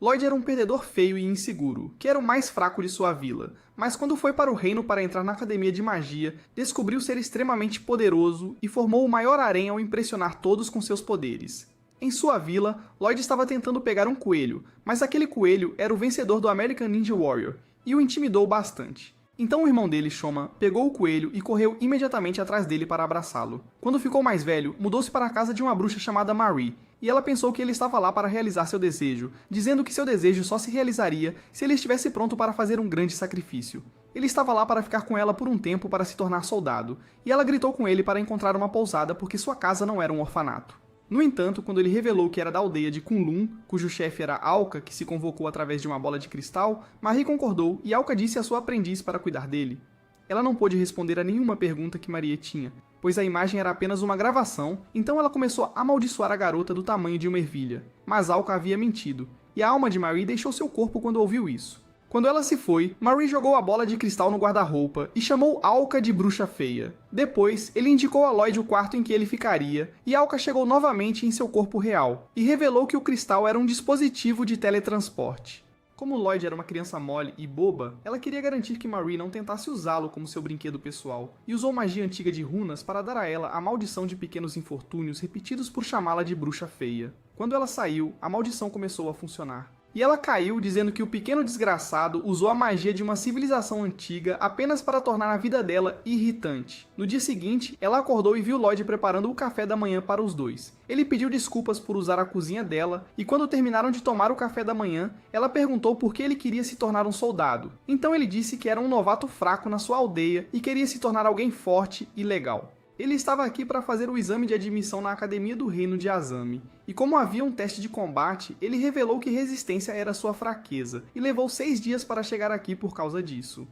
Lloyd era um perdedor feio e inseguro, que era o mais fraco de sua vila, mas quando foi para o reino para entrar na academia de magia, descobriu ser extremamente poderoso e formou o maior harém ao impressionar todos com seus poderes. Em sua vila, Lloyd estava tentando pegar um coelho, mas aquele coelho era o vencedor do American Ninja Warrior, e o intimidou bastante. Então o irmão dele, Shoma, pegou o coelho e correu imediatamente atrás dele para abraçá-lo. Quando ficou mais velho, mudou-se para a casa de uma bruxa chamada Marie, e ela pensou que ele estava lá para realizar seu desejo, dizendo que seu desejo só se realizaria se ele estivesse pronto para fazer um grande sacrifício. Ele estava lá para ficar com ela por um tempo para se tornar soldado, e ela gritou com ele para encontrar uma pousada porque sua casa não era um orfanato. No entanto, quando ele revelou que era da aldeia de Kunlun, cujo chefe era Alka, que se convocou através de uma bola de cristal, Marie concordou e Alka disse a sua aprendiz para cuidar dele. Ela não pôde responder a nenhuma pergunta que Marie tinha, pois a imagem era apenas uma gravação, então ela começou a amaldiçoar a garota do tamanho de uma ervilha. Mas Alka havia mentido, e a alma de Marie deixou seu corpo quando ouviu isso. Quando ela se foi, Marie jogou a bola de cristal no guarda-roupa e chamou Alka de bruxa feia. Depois, ele indicou a Lloyd o quarto em que ele ficaria, e Alka chegou novamente em seu corpo real, e revelou que o cristal era um dispositivo de teletransporte. Como Lloyd era uma criança mole e boba, ela queria garantir que Marie não tentasse usá-lo como seu brinquedo pessoal, e usou magia antiga de runas para dar a ela a maldição de pequenos infortúnios repetidos por chamá-la de bruxa feia. Quando ela saiu, a maldição começou a funcionar. E ela caiu dizendo que o pequeno desgraçado usou a magia de uma civilização antiga apenas para tornar a vida dela irritante. No dia seguinte, ela acordou e viu Lloyd preparando o café da manhã para os dois. Ele pediu desculpas por usar a cozinha dela, e quando terminaram de tomar o café da manhã, ela perguntou por que ele queria se tornar um soldado. Então ele disse que era um novato fraco na sua aldeia e queria se tornar alguém forte e legal. Ele estava aqui para fazer o exame de admissão na Academia do Reino de Azami, e como havia um teste de combate, ele revelou que resistência era sua fraqueza, e levou 6 dias para chegar aqui por causa disso.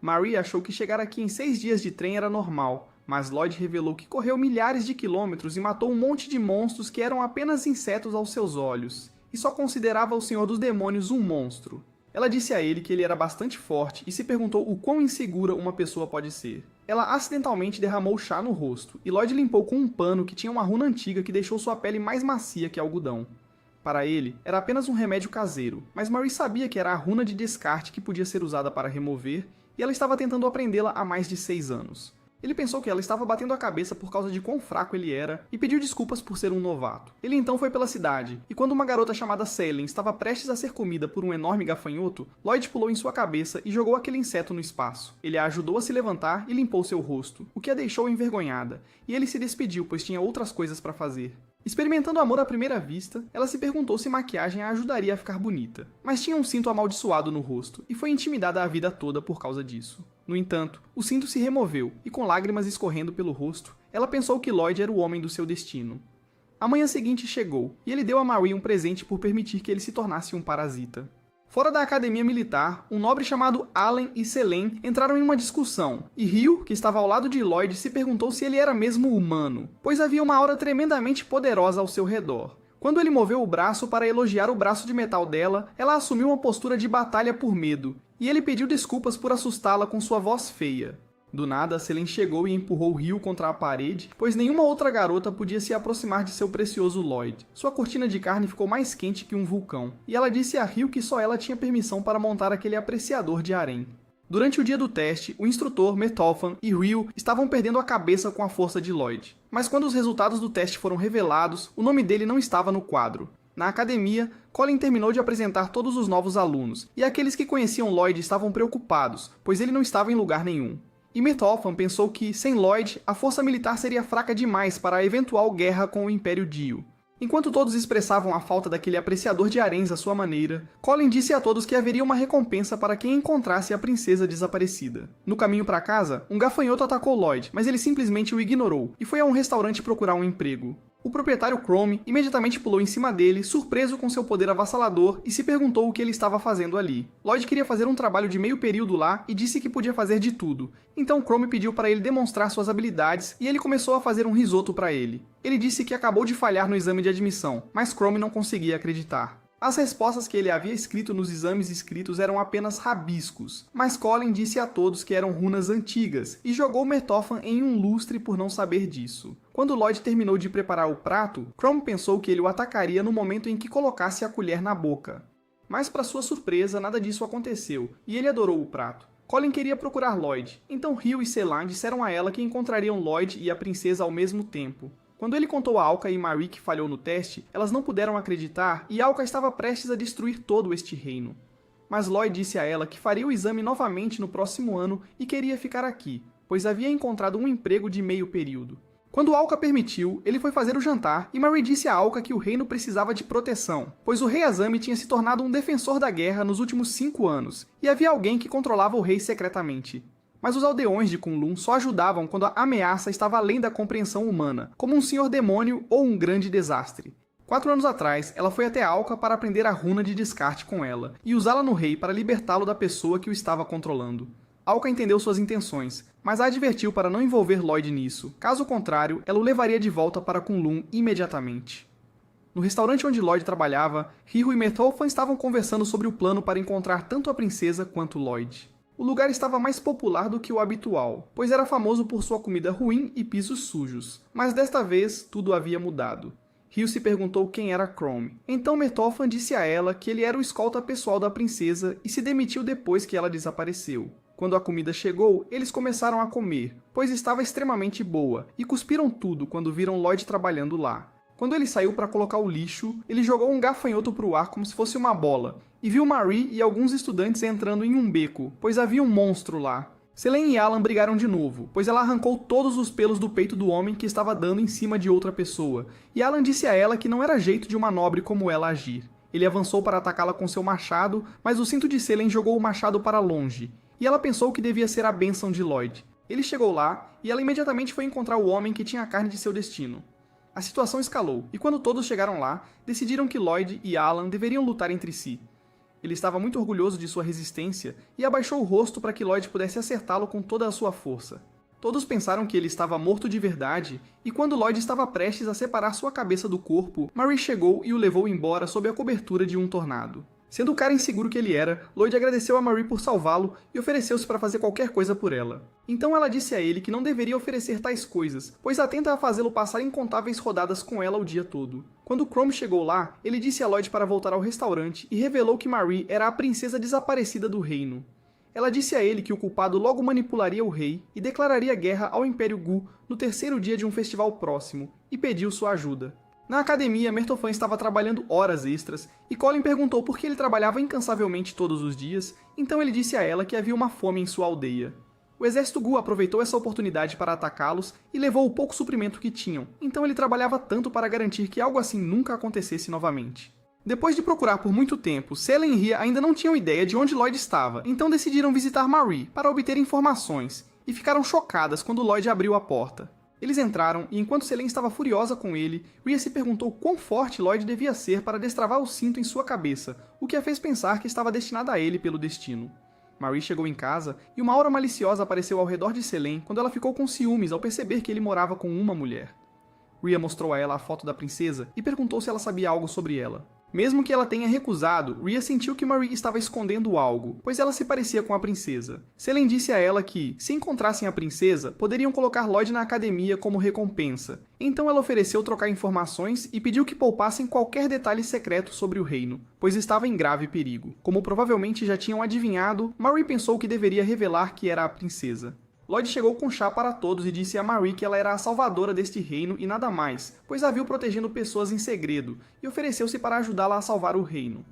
Marie achou que chegar aqui em 6 dias de trem era normal, mas Lloyd revelou que correu milhares de quilômetros e matou um monte de monstros que eram apenas insetos aos seus olhos, e só considerava o Senhor dos Demônios um monstro. Ela disse a ele que ele era bastante forte e se perguntou o quão insegura uma pessoa pode ser. Ela acidentalmente derramou chá no rosto, e Lloyd limpou com um pano que tinha uma runa antiga que deixou sua pele mais macia que algodão. Para ele, era apenas um remédio caseiro, mas Marie sabia que era a runa de descarte que podia ser usada para remover, e ela estava tentando aprendê-la há mais de 6 anos. Ele pensou que ela estava batendo a cabeça por causa de quão fraco ele era e pediu desculpas por ser um novato. Ele então foi pela cidade, e quando uma garota chamada Selene estava prestes a ser comida por um enorme gafanhoto, Lloyd pulou em sua cabeça e jogou aquele inseto no espaço. Ele a ajudou a se levantar e limpou seu rosto, o que a deixou envergonhada, e ele se despediu pois tinha outras coisas para fazer. Experimentando amor à primeira vista, ela se perguntou se maquiagem a ajudaria a ficar bonita, mas tinha um cinto amaldiçoado no rosto e foi intimidada a vida toda por causa disso. No entanto, o cinto se removeu e com lágrimas escorrendo pelo rosto, ela pensou que Lloyd era o homem do seu destino. A manhã seguinte chegou e ele deu a Marie um presente por permitir que ele se tornasse um parasita. Fora da academia militar, um nobre chamado Allen e Selene entraram em uma discussão, e Ryu, que estava ao lado de Lloyd, se perguntou se ele era mesmo humano, pois havia uma aura tremendamente poderosa ao seu redor. Quando ele moveu o braço para elogiar o braço de metal dela, ela assumiu uma postura de batalha por medo, e ele pediu desculpas por assustá-la com sua voz feia. Do nada, Selene chegou e empurrou Ryu contra a parede, pois nenhuma outra garota podia se aproximar de seu precioso Lloyd. Sua cortina de carne ficou mais quente que um vulcão, e ela disse a Ryu que só ela tinha permissão para montar aquele apreciador de harém. Durante o dia do teste, o instrutor, Metofan e Ryu estavam perdendo a cabeça com a força de Lloyd. Mas quando os resultados do teste foram revelados, o nome dele não estava no quadro. Na academia, Colin terminou de apresentar todos os novos alunos, e aqueles que conheciam Lloyd estavam preocupados, pois ele não estava em lugar nenhum. E Metofan pensou que, sem Lloyd, a força militar seria fraca demais para a eventual guerra com o Império Dio. Enquanto todos expressavam a falta daquele apreciador de haréns à sua maneira, Colin disse a todos que haveria uma recompensa para quem encontrasse a princesa desaparecida. No caminho para casa, um gafanhoto atacou Lloyd, mas ele simplesmente o ignorou, e foi a um restaurante procurar um emprego. O proprietário Chrome imediatamente pulou em cima dele, surpreso com seu poder avassalador, e se perguntou o que ele estava fazendo ali. Lloyd queria fazer um trabalho de meio período lá e disse que podia fazer de tudo. Então Chrome pediu para ele demonstrar suas habilidades e ele começou a fazer um risoto para ele. Ele disse que acabou de falhar no exame de admissão, mas Chrome não conseguia acreditar. As respostas que ele havia escrito nos exames escritos eram apenas rabiscos, mas Colin disse a todos que eram runas antigas e jogou Metofan em um lustre por não saber disso. Quando Lloyd terminou de preparar o prato, Chrome pensou que ele o atacaria no momento em que colocasse a colher na boca. Mas para sua surpresa, nada disso aconteceu, e ele adorou o prato. Colin queria procurar Lloyd, então Hugh e Selene disseram a ela que encontrariam Lloyd e a princesa ao mesmo tempo. Quando ele contou a Alka e Marie que falhou no teste, elas não puderam acreditar e Alka estava prestes a destruir todo este reino. Mas Lloyd disse a ela que faria o exame novamente no próximo ano e queria ficar aqui, pois havia encontrado um emprego de meio período. Quando Alka permitiu, ele foi fazer o jantar e Marie disse a Alka que o reino precisava de proteção, pois o rei Azami tinha se tornado um defensor da guerra nos últimos 5 anos, e havia alguém que controlava o rei secretamente. Mas os aldeões de Kunlun só ajudavam quando a ameaça estava além da compreensão humana, como um senhor demônio ou um grande desastre. 4 anos atrás, ela foi até Alka para aprender a runa de descarte com ela, e usá-la no rei para libertá-lo da pessoa que o estava controlando. Alka entendeu suas intenções, mas a advertiu para não envolver Lloyd nisso, caso contrário, ela o levaria de volta para Kunlun imediatamente. No restaurante onde Lloyd trabalhava, Hugh e Methofan estavam conversando sobre o plano para encontrar tanto a princesa quanto Lloyd. O lugar estava mais popular do que o habitual, pois era famoso por sua comida ruim e pisos sujos, mas desta vez tudo havia mudado. Hugh se perguntou quem era Chrome. Então Methofan disse a ela que ele era o escolta pessoal da princesa e se demitiu depois que ela desapareceu. Quando a comida chegou, eles começaram a comer, pois estava extremamente boa, e cuspiram tudo quando viram Lloyd trabalhando lá. Quando ele saiu para colocar o lixo, ele jogou um gafanhoto para o ar como se fosse uma bola, e viu Marie e alguns estudantes entrando em um beco, pois havia um monstro lá. Selene e Alan brigaram de novo, pois ela arrancou todos os pelos do peito do homem que estava dando em cima de outra pessoa, e Alan disse a ela que não era jeito de uma nobre como ela agir. Ele avançou para atacá-la com seu machado, mas o cinto de Selene jogou o machado para longe, e ela pensou que devia ser a bênção de Lloyd. Ele chegou lá, e ela imediatamente foi encontrar o homem que tinha a carne de seu destino. A situação escalou, e quando todos chegaram lá, decidiram que Lloyd e Alan deveriam lutar entre si. Ele estava muito orgulhoso de sua resistência, e abaixou o rosto para que Lloyd pudesse acertá-lo com toda a sua força. Todos pensaram que ele estava morto de verdade, e quando Lloyd estava prestes a separar sua cabeça do corpo, Marie chegou e o levou embora sob a cobertura de um tornado. Sendo o cara inseguro que ele era, Lloyd agradeceu a Marie por salvá-lo e ofereceu-se para fazer qualquer coisa por ela. Então ela disse a ele que não deveria oferecer tais coisas, pois atenta a fazê-lo passar incontáveis rodadas com ela o dia todo. Quando Chrome chegou lá, ele disse a Lloyd para voltar ao restaurante e revelou que Marie era a princesa desaparecida do reino. Ela disse a ele que o culpado logo manipularia o rei e declararia guerra ao Império Gu no 3º dia de um festival próximo, e pediu sua ajuda. Na academia, Methofan estava trabalhando horas extras, e Colin perguntou por que ele trabalhava incansavelmente todos os dias, então ele disse a ela que havia uma fome em sua aldeia. O exército Gu aproveitou essa oportunidade para atacá-los e levou o pouco suprimento que tinham, então ele trabalhava tanto para garantir que algo assim nunca acontecesse novamente. Depois de procurar por muito tempo, Selene e Rhea ainda não tinham ideia de onde Lloyd estava, então decidiram visitar Marie para obter informações, e ficaram chocadas quando Lloyd abriu a porta. Eles entraram, e enquanto Selene estava furiosa com ele, Rhea se perguntou quão forte Lloyd devia ser para destravar o cinto em sua cabeça, o que a fez pensar que estava destinada a ele pelo destino. Marie chegou em casa, e uma aura maliciosa apareceu ao redor de Selene quando ela ficou com ciúmes ao perceber que ele morava com uma mulher. Rhea mostrou a ela a foto da princesa e perguntou se ela sabia algo sobre ela. Mesmo que ela tenha recusado, Rhea sentiu que Marie estava escondendo algo, pois ela se parecia com a princesa. Selene disse a ela que, se encontrassem a princesa, poderiam colocar Lloyd na academia como recompensa. Então ela ofereceu trocar informações e pediu que poupassem qualquer detalhe secreto sobre o reino, pois estava em grave perigo. Como provavelmente já tinham adivinhado, Marie pensou que deveria revelar que era a princesa. Lloyd chegou com chá para todos e disse a Marie que ela era a salvadora deste reino e nada mais, pois a viu protegendo pessoas em segredo, e ofereceu-se para ajudá-la a salvar o reino.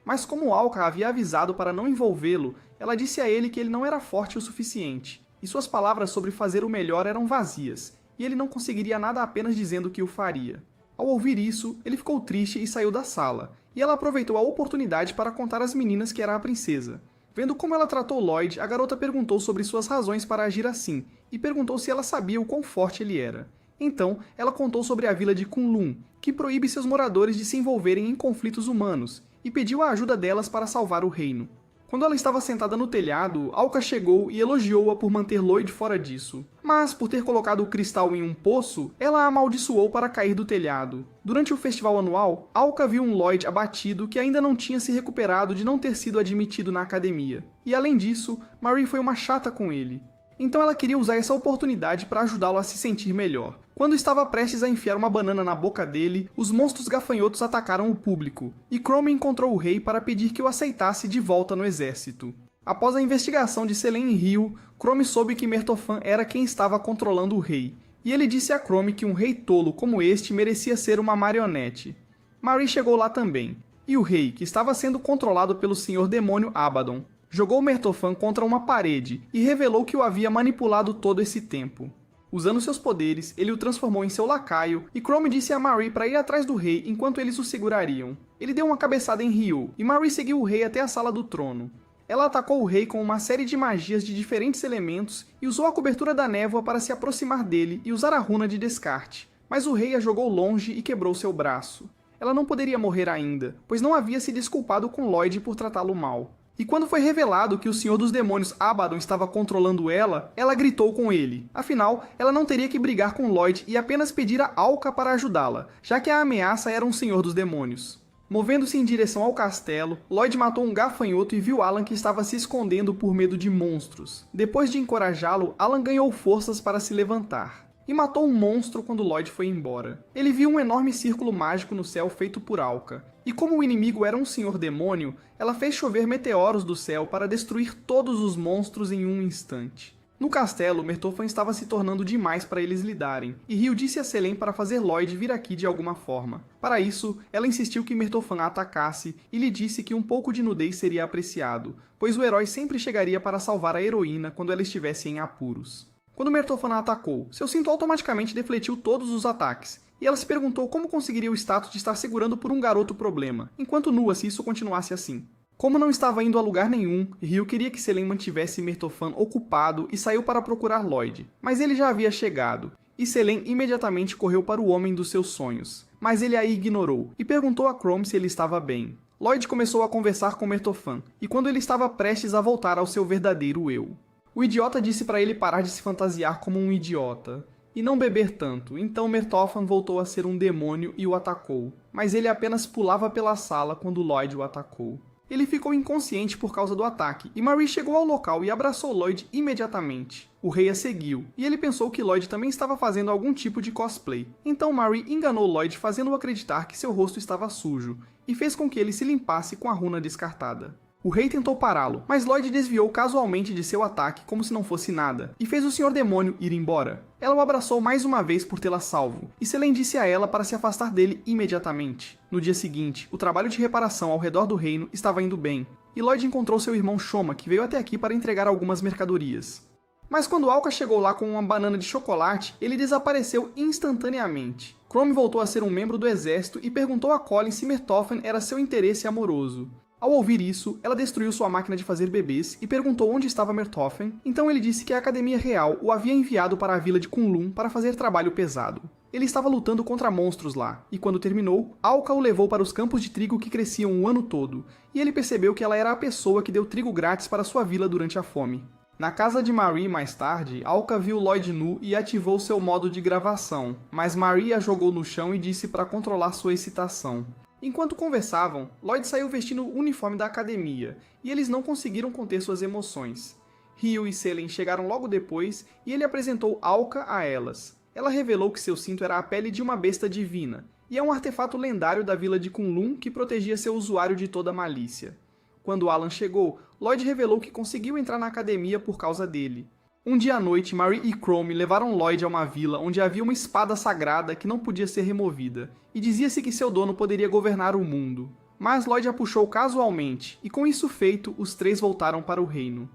Mas como Alka havia avisado para não envolvê-lo, ela disse a ele que ele não era forte o suficiente, e suas palavras sobre fazer o melhor eram vazias, e ele não conseguiria nada apenas dizendo que o faria. Ao ouvir isso, ele ficou triste e saiu da sala, e ela aproveitou a oportunidade para contar às meninas que era a princesa. Vendo como ela tratou Lloyd, a garota perguntou sobre suas razões para agir assim, e perguntou se ela sabia o quão forte ele era. Então, ela contou sobre a vila de Kunlun, que proíbe seus moradores de se envolverem em conflitos humanos, e pediu a ajuda delas para salvar o reino. Quando ela estava sentada no telhado, Alka chegou e elogiou-a por manter Lloyd fora disso. Mas, por ter colocado o cristal em um poço, ela a amaldiçoou para cair do telhado. Durante o festival anual, Alka viu um Lloyd abatido que ainda não tinha se recuperado de não ter sido admitido na academia. E além disso, Marie foi uma chata com ele. Então ela queria usar essa oportunidade para ajudá-lo a se sentir melhor. Quando estava prestes a enfiar uma banana na boca dele, os monstros gafanhotos atacaram o público, e Chrome encontrou o rei para pedir que o aceitasse de volta no exército. Após a investigação de Selene e Rio, Chrome soube que Mertofan era quem estava controlando o rei, e ele disse a Chrome que um rei tolo como este merecia ser uma marionete. Marie chegou lá também, e o rei, que estava sendo controlado pelo Senhor Demônio Abaddon, jogou Mertofan contra uma parede e revelou que o havia manipulado todo esse tempo. Usando seus poderes, ele o transformou em seu lacaio, e Chrome disse a Marie para ir atrás do rei enquanto eles o segurariam. Ele deu uma cabeçada em Ryu, e Marie seguiu o rei até a sala do trono. Ela atacou o rei com uma série de magias de diferentes elementos e usou a cobertura da névoa para se aproximar dele e usar a runa de descarte, mas o rei a jogou longe e quebrou seu braço. Ela não poderia morrer ainda, pois não havia se desculpado com Lloyd por tratá-lo mal. E quando foi revelado que o Senhor dos Demônios Abaddon estava controlando ela, ela gritou com ele. Afinal, ela não teria que brigar com Lloyd e apenas pedir a Alka para ajudá-la, já que a ameaça era um Senhor dos Demônios. Movendo-se em direção ao castelo, Lloyd matou um gafanhoto e viu Alan que estava se escondendo por medo de monstros. Depois de encorajá-lo, Alan ganhou forças para se levantar. E matou um monstro quando Lloyd foi embora. Ele viu um enorme círculo mágico no céu feito por Alka. E como o inimigo era um senhor demônio, ela fez chover meteoros do céu para destruir todos os monstros em um instante. No castelo, Mertofan estava se tornando demais para eles lidarem, e Rio disse a Selene para fazer Lloyd vir aqui de alguma forma. Para isso, ela insistiu que Mertofan a atacasse e lhe disse que um pouco de nudez seria apreciado, pois o herói sempre chegaria para salvar a heroína quando ela estivesse em apuros. Quando Mertofan a atacou, seu cinto automaticamente defletiu todos os ataques, e ela se perguntou como conseguiria o status de estar segurando por um garoto problema, enquanto nua se isso continuasse assim. Como não estava indo a lugar nenhum, Ryu queria que Selene mantivesse Mertofan ocupado e saiu para procurar Lloyd, mas ele já havia chegado, e Selene imediatamente correu para o homem dos seus sonhos. Mas ele a ignorou, e perguntou a Chrome se ele estava bem. Lloyd começou a conversar com Mertofan, e quando ele estava prestes a voltar ao seu verdadeiro eu. O idiota disse para ele parar de se fantasiar como um idiota, e não beber tanto, então Mertofan voltou a ser um demônio e o atacou, mas ele apenas pulava pela sala quando Lloyd o atacou. Ele ficou inconsciente por causa do ataque, e Marie chegou ao local e abraçou Lloyd imediatamente. O rei a seguiu, e ele pensou que Lloyd também estava fazendo algum tipo de cosplay. Então Marie enganou Lloyd fazendo-o acreditar que seu rosto estava sujo, e fez com que ele se limpasse com a runa descartada. O rei tentou pará-lo, mas Lloyd desviou casualmente de seu ataque como se não fosse nada, e fez o Senhor Demônio ir embora. Ela o abraçou mais uma vez por tê-la salvo, e Selene disse a ela para se afastar dele imediatamente. No dia seguinte, o trabalho de reparação ao redor do reino estava indo bem, e Lloyd encontrou seu irmão Shoma, que veio até aqui para entregar algumas mercadorias. Mas quando Alka chegou lá com uma banana de chocolate, ele desapareceu instantaneamente. Chrome voltou a ser um membro do exército e perguntou a Colin se Mertofan era seu interesse amoroso. Ao ouvir isso, ela destruiu sua máquina de fazer bebês e perguntou onde estava Mertofan, então ele disse que a Academia Real o havia enviado para a vila de Kunlun para fazer trabalho pesado. Ele estava lutando contra monstros lá, e quando terminou, Alka o levou para os campos de trigo que cresciam o ano todo, e ele percebeu que ela era a pessoa que deu trigo grátis para sua vila durante a fome. Na casa de Marie mais tarde, Alka viu Lloyd nu e ativou seu modo de gravação, mas Marie a jogou no chão e disse para controlar sua excitação. Enquanto conversavam, Lloyd saiu vestindo o uniforme da academia, e eles não conseguiram conter suas emoções. Ryu e Selene chegaram logo depois, e ele apresentou Alka a elas. Ela revelou que seu cinto era a pele de uma besta divina, e é um artefato lendário da vila de Kunlun que protegia seu usuário de toda malícia. Quando Alan chegou, Lloyd revelou que conseguiu entrar na academia por causa dele. Um dia à noite, Marie e Chrome levaram Lloyd a uma vila onde havia uma espada sagrada que não podia ser removida, e dizia-se que seu dono poderia governar o mundo. Mas Lloyd a puxou casualmente, e com isso feito, os três voltaram para o reino.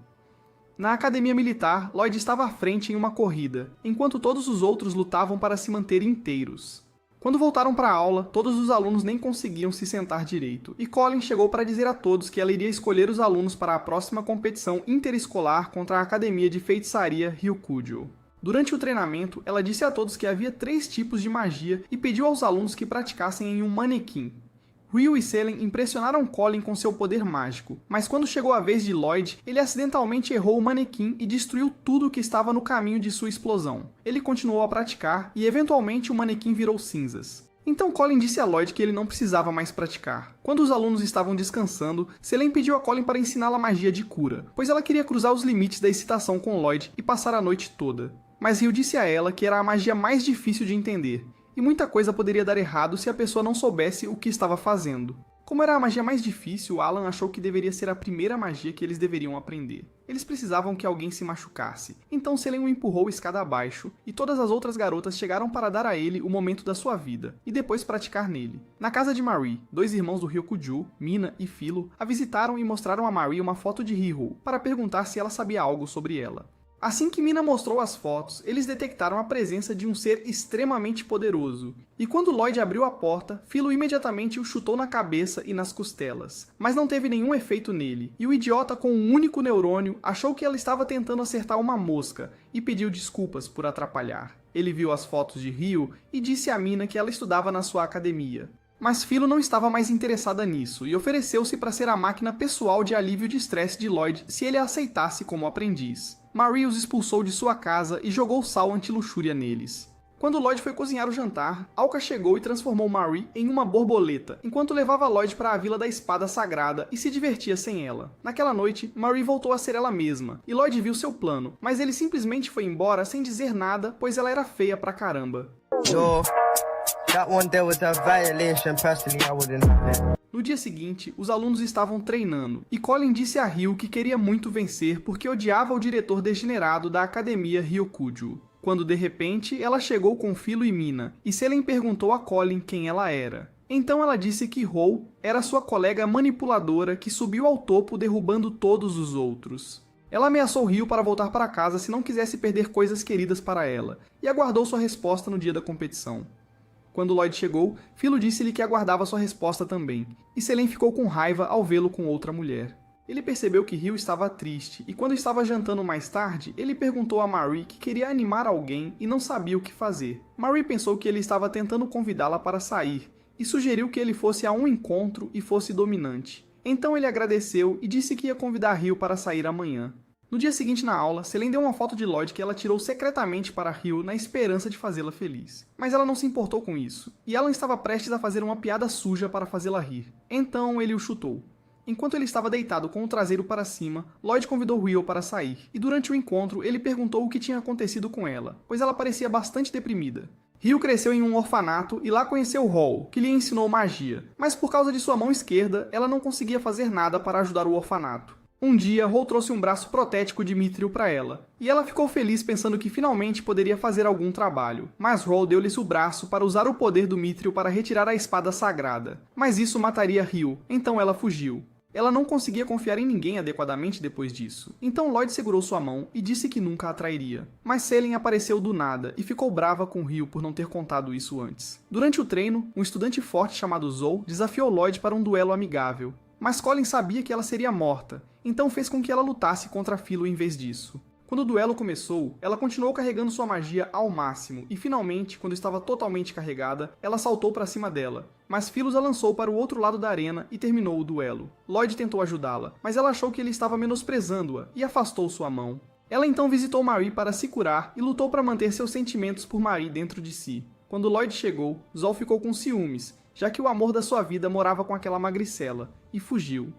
Na academia militar, Lloyd estava à frente em uma corrida, enquanto todos os outros lutavam para se manter inteiros. Quando voltaram para a aula, todos os alunos nem conseguiam se sentar direito, e Colin chegou para dizer a todos que ela iria escolher os alunos para a próxima competição interescolar contra a Academia de Feitiçaria Ryukujo. Durante o treinamento, ela disse a todos que havia 3 tipos de magia e pediu aos alunos que praticassem em um manequim. Ryu e Selene impressionaram Colin com seu poder mágico, mas quando chegou a vez de Lloyd, ele acidentalmente errou o manequim e destruiu tudo que estava no caminho de sua explosão. Ele continuou a praticar e eventualmente o manequim virou cinzas. Então Colin disse a Lloyd que ele não precisava mais praticar. Quando os alunos estavam descansando, Selene pediu a Colin para ensiná-la magia de cura, pois ela queria cruzar os limites da excitação com Lloyd e passar a noite toda. Mas Rio disse a ela que era a magia mais difícil de entender, e muita coisa poderia dar errado se a pessoa não soubesse o que estava fazendo. Como era a magia mais difícil, Alan achou que deveria ser a primeira magia que eles deveriam aprender. Eles precisavam que alguém se machucasse, então Selene o empurrou escada abaixo, e todas as outras garotas chegaram para dar a ele o momento da sua vida, e depois praticar nele. Na casa de Marie, 2 irmãos do Ryukuju, Mina e Philo, a visitaram e mostraram a Marie uma foto de Riho, para perguntar se ela sabia algo sobre ela. Assim que Mina mostrou as fotos, eles detectaram a presença de um ser extremamente poderoso. E quando Lloyd abriu a porta, Philo imediatamente o chutou na cabeça e nas costelas. Mas não teve nenhum efeito nele, e o idiota com um único neurônio achou que ela estava tentando acertar uma mosca e pediu desculpas por atrapalhar. Ele viu as fotos de Rio e disse a Mina que ela estudava na sua academia. Mas Philo não estava mais interessada nisso e ofereceu-se para ser a máquina pessoal de alívio de estresse de Lloyd se ele a aceitasse como aprendiz. Marie os expulsou de sua casa e jogou sal anti-luxúria neles. Quando Lloyd foi cozinhar o jantar, Alka chegou e transformou Marie em uma borboleta, enquanto levava Lloyd para a Vila da Espada Sagrada e se divertia sem ela. Naquela noite, Marie voltou a ser ela mesma, e Lloyd viu seu plano, mas ele simplesmente foi embora sem dizer nada, pois ela era feia pra caramba. No dia seguinte, os alunos estavam treinando, e Colin disse a Rio que queria muito vencer porque odiava o diretor degenerado da academia Ryokuju. Quando de repente, ela chegou com Philo e Mina, e Selene perguntou a Colin quem ela era. Então ela disse que Ho era sua colega manipuladora que subiu ao topo derrubando todos os outros. Ela ameaçou Rio para voltar para casa se não quisesse perder coisas queridas para ela, e aguardou sua resposta no dia da competição. Quando Lloyd chegou, Philo disse-lhe que aguardava sua resposta também, e Selene ficou com raiva ao vê-lo com outra mulher. Ele percebeu que Rio estava triste, e quando estava jantando mais tarde, ele perguntou a Marie que queria animar alguém e não sabia o que fazer. Marie pensou que ele estava tentando convidá-la para sair, e sugeriu que ele fosse a um encontro e fosse dominante. Então ele agradeceu e disse que ia convidar Rio para sair amanhã. No dia seguinte na aula, Selene deu uma foto de Lloyd que ela tirou secretamente para Rio na esperança de fazê-la feliz. Mas ela não se importou com isso, e Alan estava prestes a fazer uma piada suja para fazê-la rir. Então ele o chutou. Enquanto ele estava deitado com o traseiro para cima, Lloyd convidou Rio para sair, e durante o encontro ele perguntou o que tinha acontecido com ela, pois ela parecia bastante deprimida. Rio cresceu em um orfanato e lá conheceu Hall, que lhe ensinou magia, mas por causa de sua mão esquerda, ela não conseguia fazer nada para ajudar o orfanato. Um dia, Hall trouxe um braço protético de Mithril para ela, e ela ficou feliz pensando que finalmente poderia fazer algum trabalho. Mas Hall deu-lhes o braço para usar o poder do Mithril para retirar a espada sagrada. Mas isso mataria Rio, então ela fugiu. Ela não conseguia confiar em ninguém adequadamente depois disso. Então Lloyd segurou sua mão e disse que nunca a trairia. Mas Selene apareceu do nada e ficou brava com Rio por não ter contado isso antes. Durante o treino, um estudante forte chamado Zou desafiou Lloyd para um duelo amigável. Mas Colin sabia que ela seria morta, então fez com que ela lutasse contra Philo em vez disso. Quando o duelo começou, ela continuou carregando sua magia ao máximo, e finalmente, quando estava totalmente carregada, ela saltou para cima dela. Mas Philo a lançou para o outro lado da arena e terminou o duelo. Lloyd tentou ajudá-la, mas ela achou que ele estava menosprezando-a e afastou sua mão. Ela então visitou Marie para se curar e lutou para manter seus sentimentos por Marie dentro de si. Quando Lloyd chegou, Zou ficou com ciúmes, já que o amor da sua vida morava com aquela magricela, e fugiu.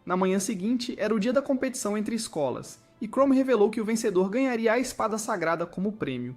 Na manhã seguinte, era o dia da competição entre escolas, e Chrome revelou que o vencedor ganharia a espada sagrada como prêmio.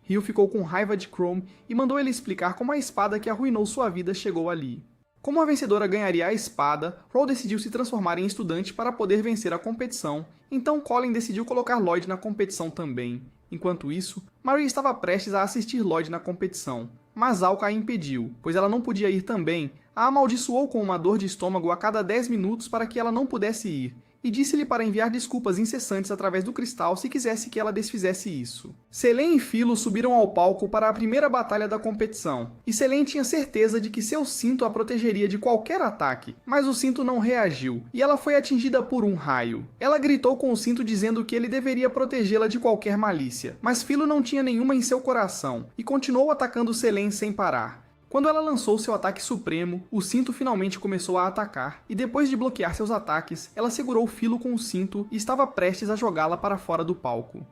Rio ficou com raiva de Chrome e mandou ele explicar como a espada que arruinou sua vida chegou ali. Como a vencedora ganharia a espada, Ro decidiu se transformar em estudante para poder vencer a competição, então Colin decidiu colocar Lloyd na competição também. Enquanto isso, Marie estava prestes a assistir Lloyd na competição, mas Alka a impediu, pois ela não podia ir também, a amaldiçoou com uma dor de estômago a cada 10 minutos para que ela não pudesse ir, e disse-lhe para enviar desculpas incessantes através do cristal se quisesse que ela desfizesse isso. Selene e Philo subiram ao palco para a primeira batalha da competição, e Selene tinha certeza de que seu cinto a protegeria de qualquer ataque, mas o cinto não reagiu, e ela foi atingida por um raio. Ela gritou com o cinto dizendo que ele deveria protegê-la de qualquer malícia, mas Philo não tinha nenhuma em seu coração, e continuou atacando Selene sem parar. Quando ela lançou seu ataque supremo, o cinto finalmente começou a atacar, e depois de bloquear seus ataques, ela segurou Philo com o cinto e estava prestes a jogá-la para fora do palco.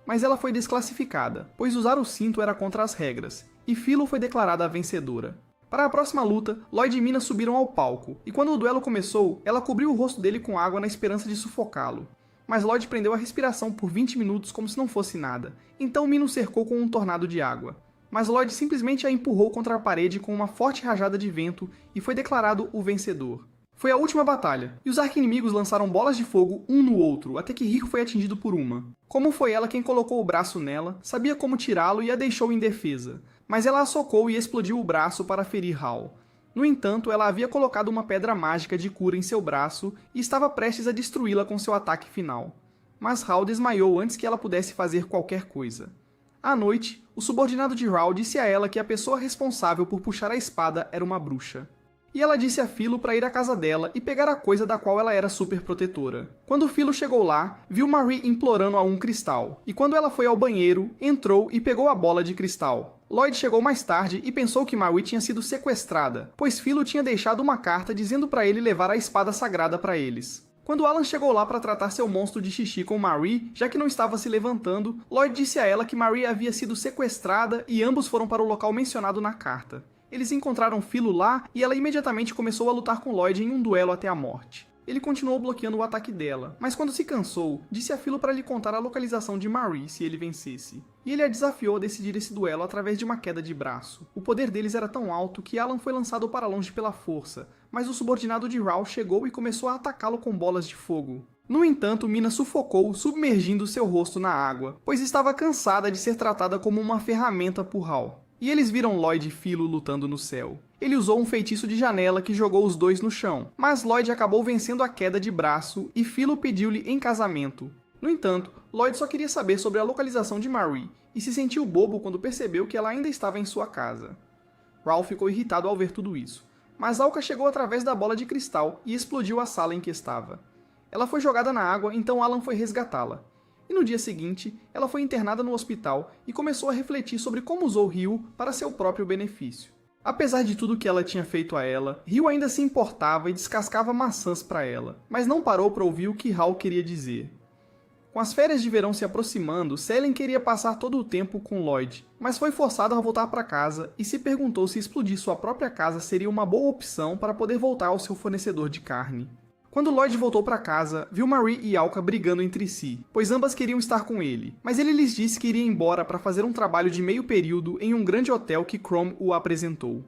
mas ela foi desclassificada, pois usar o cinto era contra as regras, e Philo foi declarada a vencedora. Para a próxima luta, Lloyd e Mina subiram ao palco, e quando o duelo começou, ela cobriu o rosto dele com água na esperança de sufocá-lo. Mas Lloyd prendeu a respiração por 20 minutos como se não fosse nada, então Mina o cercou com um tornado de água. Mas Lloyd simplesmente a empurrou contra a parede com uma forte rajada de vento e foi declarado o vencedor. Foi a última batalha, e os arqui-inimigos lançaram bolas de fogo um no outro, até que Rico foi atingido por uma. Como foi ela quem colocou o braço nela, sabia como tirá-lo e a deixou indefesa, mas ela a socou e explodiu o braço para ferir Hal. No entanto, ela havia colocado uma pedra mágica de cura em seu braço e estava prestes a destruí-la com seu ataque final. Mas Hal desmaiou antes que ela pudesse fazer qualquer coisa. À noite, o subordinado de Hal disse a ela que a pessoa responsável por puxar a espada era uma bruxa. E ela disse a Philo para ir à casa dela e pegar a coisa da qual ela era super protetora. Quando Philo chegou lá, viu Marie implorando a um cristal, e quando ela foi ao banheiro, entrou e pegou a bola de cristal. Lloyd chegou mais tarde e pensou que Marie tinha sido sequestrada, pois Philo tinha deixado uma carta dizendo para ele levar a espada sagrada para eles. Quando Alan chegou lá para tratar seu monstro de xixi com Marie, já que não estava se levantando, Lloyd disse a ela que Marie havia sido sequestrada e ambos foram para o local mencionado na carta. Eles encontraram Philo lá e ela imediatamente começou a lutar com Lloyd em um duelo até a morte. Ele continuou bloqueando o ataque dela, mas quando se cansou, disse a Philo para lhe contar a localização de Marie se ele vencesse. E ele a desafiou a decidir esse duelo através de uma queda de braço. O poder deles era tão alto que Alan foi lançado para longe pela força, mas o subordinado de Hal chegou e começou a atacá-lo com bolas de fogo. No entanto, Mina sufocou, submergindo seu rosto na água, pois estava cansada de ser tratada como uma ferramenta por Hal. E eles viram Lloyd e Philo lutando no céu. Ele usou um feitiço de janela que jogou os dois no chão, mas Lloyd acabou vencendo a queda de braço e Philo pediu-lhe em casamento. No entanto, Lloyd só queria saber sobre a localização de Marie e se sentiu bobo quando percebeu que ela ainda estava em sua casa. Ralph ficou irritado ao ver tudo isso, mas Alka chegou através da bola de cristal e explodiu a sala em que estava. Ela foi jogada na água, então Alan foi resgatá-la. E no dia seguinte, ela foi internada no hospital e começou a refletir sobre como usou Ryu para seu próprio benefício. Apesar de tudo que ela tinha feito a ela, Ryu ainda se importava e descascava maçãs para ela, mas não parou para ouvir o que Hal queria dizer. Com as férias de verão se aproximando, Selen queria passar todo o tempo com Lloyd, mas foi forçado a voltar para casa e se perguntou se explodir sua própria casa seria uma boa opção para poder voltar ao seu fornecedor de carne. Quando Lloyd voltou para casa, viu Marie e Alka brigando entre si, pois ambas queriam estar com ele, mas ele lhes disse que iria embora para fazer um trabalho de meio período em um grande hotel que Chrome o apresentou.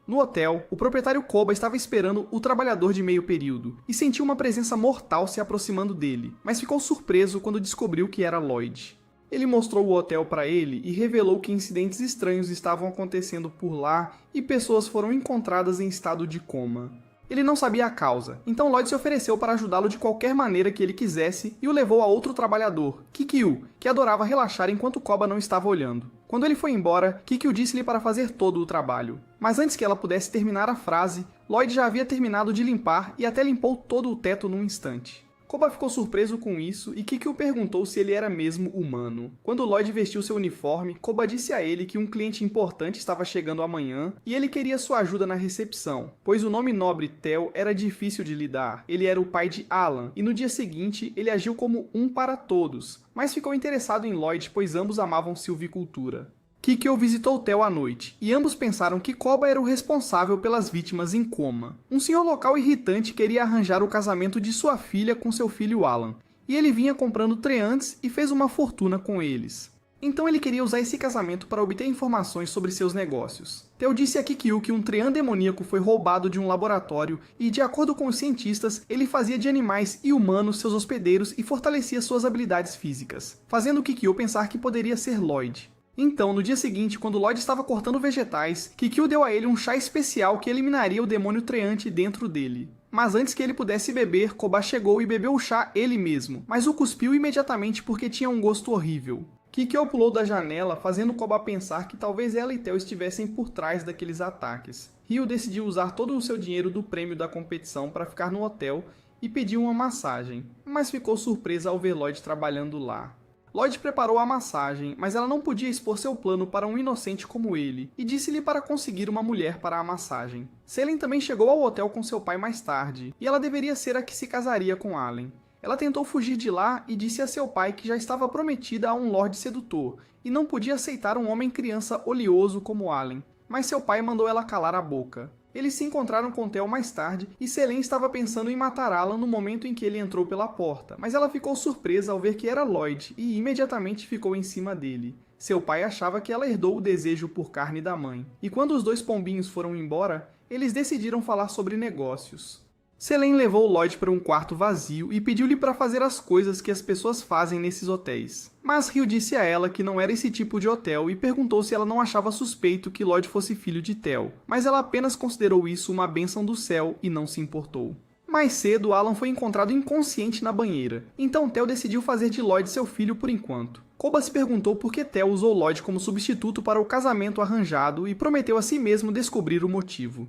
No hotel, o proprietário Koba estava esperando o trabalhador de meio período, e sentiu uma presença mortal se aproximando dele, mas ficou surpreso quando descobriu que era Lloyd. Ele mostrou o hotel para ele e revelou que incidentes estranhos estavam acontecendo por lá e pessoas foram encontradas em estado de coma. Ele não sabia a causa, então Lloyd se ofereceu para ajudá-lo de qualquer maneira que ele quisesse e o levou a outro trabalhador, Kikyu, que adorava relaxar enquanto Koba não estava olhando. Quando ele foi embora, Kikyu disse-lhe para fazer todo o trabalho. Mas antes que ela pudesse terminar a frase, Lloyd já havia terminado de limpar e até limpou todo o teto num instante. Koba ficou surpreso com isso e Kikyu perguntou se ele era mesmo humano. Quando Lloyd vestiu seu uniforme, Koba disse a ele que um cliente importante estava chegando amanhã e ele queria sua ajuda na recepção, pois o nome nobre Tel era difícil de lidar. Ele era o pai de Alan e no dia seguinte ele agiu como um para todos, mas ficou interessado em Lloyd pois ambos amavam silvicultura. Kikyo visitou Tel à noite, e ambos pensaram que Koba era o responsável pelas vítimas em coma. Um senhor local irritante queria arranjar o casamento de sua filha com seu filho Alan, e ele vinha comprando treantes e fez uma fortuna com eles. Então ele queria usar esse casamento para obter informações sobre seus negócios. Tel disse a Kikyo que um trean demoníaco foi roubado de um laboratório e, de acordo com os cientistas, ele fazia de animais e humanos seus hospedeiros e fortalecia suas habilidades físicas, fazendo Kikyo pensar que poderia ser Lloyd. Então, no dia seguinte, quando Lloyd estava cortando vegetais, Kikyo deu a ele um chá especial que eliminaria o demônio treante dentro dele. Mas antes que ele pudesse beber, Koba chegou e bebeu o chá ele mesmo, mas o cuspiu imediatamente porque tinha um gosto horrível. Kikyo pulou da janela, fazendo Koba pensar que talvez ela e Tel estivessem por trás daqueles ataques. Ryu decidiu usar todo o seu dinheiro do prêmio da competição para ficar no hotel e pediu uma massagem, mas ficou surpresa ao ver Lloyd trabalhando lá. Lloyd preparou a massagem, mas ela não podia expor seu plano para um inocente como ele, e disse-lhe para conseguir uma mulher para a massagem. Selen também chegou ao hotel com seu pai mais tarde, e ela deveria ser a que se casaria com Allen. Ela tentou fugir de lá e disse a seu pai que já estava prometida a um lorde sedutor e não podia aceitar um homem criança oleoso como Allen, mas seu pai mandou ela calar a boca. Eles se encontraram com Tel mais tarde e Selene estava pensando em matar Alan no momento em que ele entrou pela porta, mas ela ficou surpresa ao ver que era Lloyd e imediatamente ficou em cima dele. Seu pai achava que ela herdou o desejo por carne da mãe. E quando os dois pombinhos foram embora, eles decidiram falar sobre negócios. Selene levou Lloyd para um quarto vazio e pediu-lhe para fazer as coisas que as pessoas fazem nesses hotéis. Mas Hill disse a ela que não era esse tipo de hotel e perguntou se ela não achava suspeito que Lloyd fosse filho de Tel, mas ela apenas considerou isso uma bênção do céu e não se importou. Mais cedo, Alan foi encontrado inconsciente na banheira, então Tel decidiu fazer de Lloyd seu filho por enquanto. Koba se perguntou por que Tel usou Lloyd como substituto para o casamento arranjado e prometeu a si mesmo descobrir o motivo.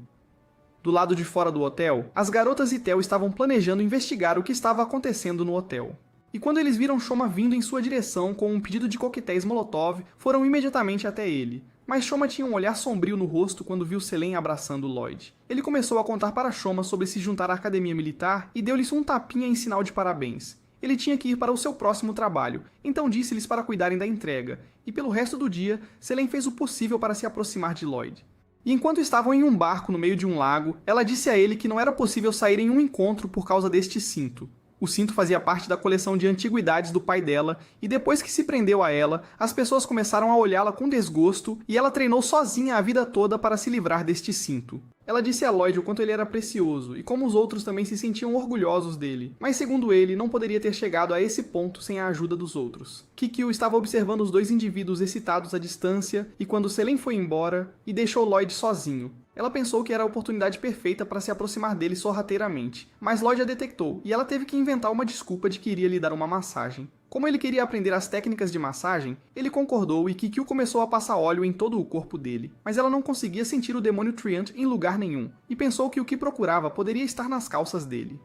Do lado de fora do hotel, as garotas e Tel estavam planejando investigar o que estava acontecendo no hotel. E quando eles viram Shoma vindo em sua direção com um pedido de coquetéis Molotov, foram imediatamente até ele. Mas Shoma tinha um olhar sombrio no rosto quando viu Selene abraçando Lloyd. Ele começou a contar para Shoma sobre se juntar à academia militar e deu-lhes um tapinha em sinal de parabéns. Ele tinha que ir para o seu próximo trabalho, então disse-lhes para cuidarem da entrega, e pelo resto do dia, Selene fez o possível para se aproximar de Lloyd. E enquanto estavam em um barco no meio de um lago, ela disse a ele que não era possível sair em um encontro por causa deste cinto. O cinto fazia parte da coleção de antiguidades do pai dela, e depois que se prendeu a ela, as pessoas começaram a olhá-la com desgosto, e ela treinou sozinha a vida toda para se livrar deste cinto. Ela disse a Lloyd o quanto ele era precioso, e como os outros também se sentiam orgulhosos dele, mas segundo ele, não poderia ter chegado a esse ponto sem a ajuda dos outros. Kikyo estava observando os dois indivíduos excitados à distância, e quando Selene foi embora, e deixou Lloyd sozinho. Ela pensou que era a oportunidade perfeita para se aproximar dele sorrateiramente, mas Lloyd a detectou, e ela teve que inventar uma desculpa de que iria lhe dar uma massagem. Como ele queria aprender as técnicas de massagem, ele concordou e Kikyo começou a passar óleo em todo o corpo dele, mas ela não conseguia sentir o demônio Treant em lugar nenhum, e pensou que o que procurava poderia estar nas calças dele.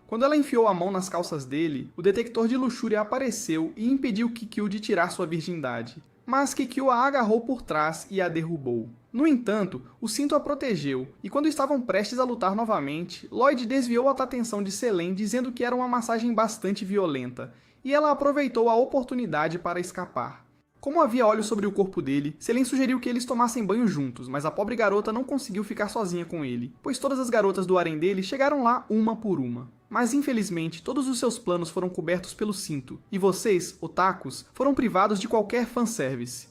Quando ela enfiou a mão nas calças dele, o detector de luxúria apareceu e impediu Kikyo de tirar sua virgindade. Mas Kikyo a agarrou por trás e a derrubou. No entanto, o cinto a protegeu, e quando estavam prestes a lutar novamente, Lloyd desviou a atenção de Selene dizendo que era uma massagem bastante violenta, e ela aproveitou a oportunidade para escapar. Como havia óleo sobre o corpo dele, Selene sugeriu que eles tomassem banho juntos, mas a pobre garota não conseguiu ficar sozinha com ele, pois todas as garotas do harém dele chegaram lá uma por uma. Mas infelizmente, todos os seus planos foram cobertos pelo cinto, e vocês, otakus, foram privados de qualquer fanservice.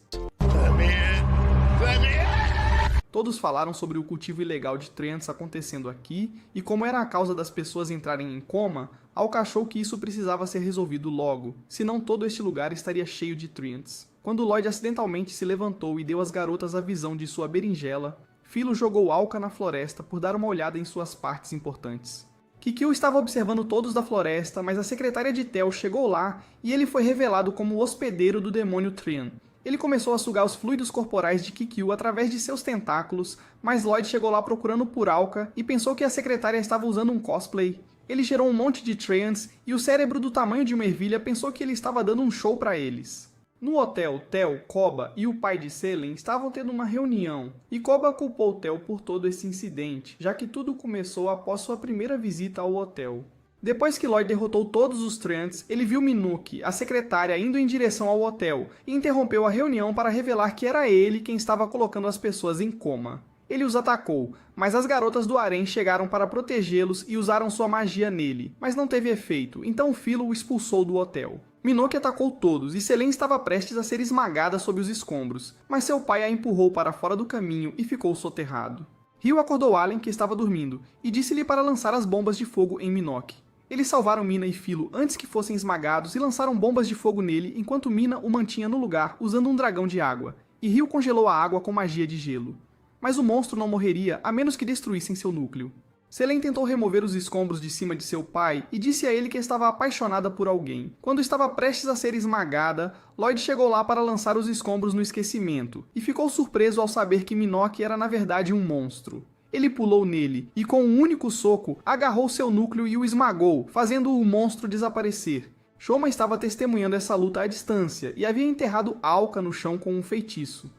Todos falaram sobre o cultivo ilegal de Treants acontecendo aqui, e como era a causa das pessoas entrarem em coma, Alka achou que isso precisava ser resolvido logo, senão todo este lugar estaria cheio de Treants. Quando Lloyd acidentalmente se levantou e deu às garotas a visão de sua berinjela, Philo jogou Alka na floresta por dar uma olhada em suas partes importantes. Kikyo estava observando todos da floresta, mas a secretária de Tel chegou lá e ele foi revelado como o hospedeiro do demônio Treant. Ele começou a sugar os fluidos corporais de Kikyo através de seus tentáculos, mas Lloyd chegou lá procurando por Alka e pensou que a secretária estava usando um cosplay. Ele gerou um monte de Treants e o cérebro do tamanho de uma ervilha pensou que ele estava dando um show para eles. No hotel, Tel, Koba e o pai de Selene estavam tendo uma reunião, e Koba culpou Tel por todo esse incidente, já que tudo começou após sua primeira visita ao hotel. Depois que Lloyd derrotou todos os Treants, ele viu Minook, a secretária, indo em direção ao hotel, e interrompeu a reunião para revelar que era ele quem estava colocando as pessoas em coma. Ele os atacou, mas as garotas do harém chegaram para protegê-los e usaram sua magia nele, mas não teve efeito, então Philo o expulsou do hotel. Minook atacou todos e Selene estava prestes a ser esmagada sob os escombros, mas seu pai a empurrou para fora do caminho e ficou soterrado. Hill acordou Allen, que estava dormindo, e disse-lhe para lançar as bombas de fogo em Minook. Eles salvaram Mina e Philo antes que fossem esmagados e lançaram bombas de fogo nele enquanto Mina o mantinha no lugar usando um dragão de água, e Hill congelou a água com magia de gelo. Mas o monstro não morreria a menos que destruíssem seu núcleo. Selene tentou remover os escombros de cima de seu pai e disse a ele que estava apaixonada por alguém. Quando estava prestes a ser esmagada, Lloyd chegou lá para lançar os escombros no esquecimento, e ficou surpreso ao saber que Minook era na verdade um monstro. Ele pulou nele, e com um único soco, agarrou seu núcleo e o esmagou, fazendo o monstro desaparecer. Shoma estava testemunhando essa luta à distância, e havia enterrado Alka no chão com um feitiço.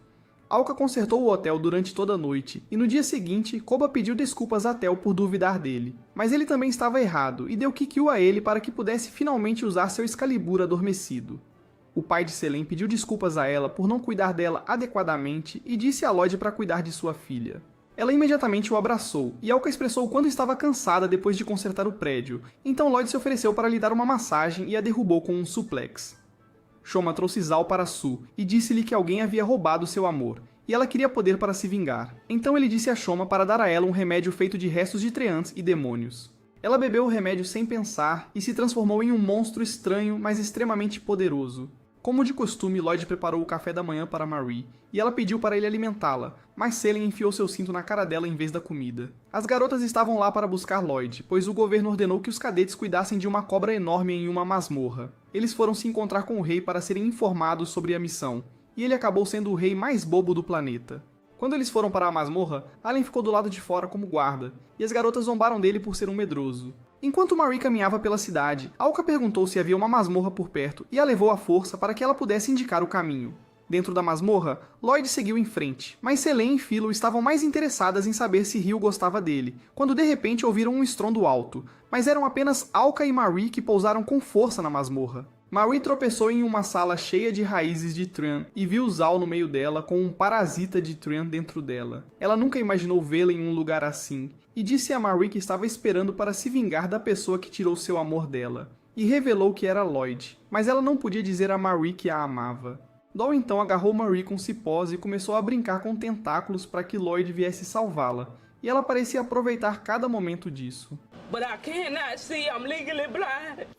Alka consertou o hotel durante toda a noite, e no dia seguinte, Koba pediu desculpas a Tel por duvidar dele. Mas ele também estava errado, e deu Kikyo a ele para que pudesse finalmente usar seu Excalibur adormecido. O pai de Selene pediu desculpas a ela por não cuidar dela adequadamente e disse a Lloyd para cuidar de sua filha. Ela imediatamente o abraçou, e Alka expressou o quanto estava cansada depois de consertar o prédio, então Lloyd se ofereceu para lhe dar uma massagem e a derrubou com um suplex. Shoma trouxe Zal para Su e disse-lhe que alguém havia roubado seu amor, e ela queria poder para se vingar. Então ele disse a Shoma para dar a ela um remédio feito de restos de treants e demônios. Ela bebeu o remédio sem pensar e se transformou em um monstro estranho, mas extremamente poderoso. Como de costume, Lloyd preparou o café da manhã para Marie, e ela pediu para ele alimentá-la, mas Selene enfiou seu cinto na cara dela em vez da comida. As garotas estavam lá para buscar Lloyd, pois o governo ordenou que os cadetes cuidassem de uma cobra enorme em uma masmorra. Eles foram se encontrar com o rei para serem informados sobre a missão, e ele acabou sendo o rei mais bobo do planeta. Quando eles foram para a masmorra, Allen ficou do lado de fora como guarda, e as garotas zombaram dele por ser um medroso. Enquanto Marie caminhava pela cidade, Alka perguntou se havia uma masmorra por perto e a levou à força para que ela pudesse indicar o caminho. Dentro da masmorra, Lloyd seguiu em frente, mas Selene e Philo estavam mais interessadas em saber se Rio gostava dele, quando de repente ouviram um estrondo alto, mas eram apenas Alka e Marie que pousaram com força na masmorra. Marie tropeçou em uma sala cheia de raízes de Trian e viu Zal no meio dela com um parasita de Trian dentro dela. Ela nunca imaginou vê-la em um lugar assim, e disse a Marie que estava esperando para se vingar da pessoa que tirou seu amor dela, e revelou que era Lloyd, mas ela não podia dizer a Marie que a amava. Doll então agarrou Marie com cipós e começou a brincar com tentáculos para que Lloyd viesse salvá-la, e ela parecia aproveitar cada momento disso.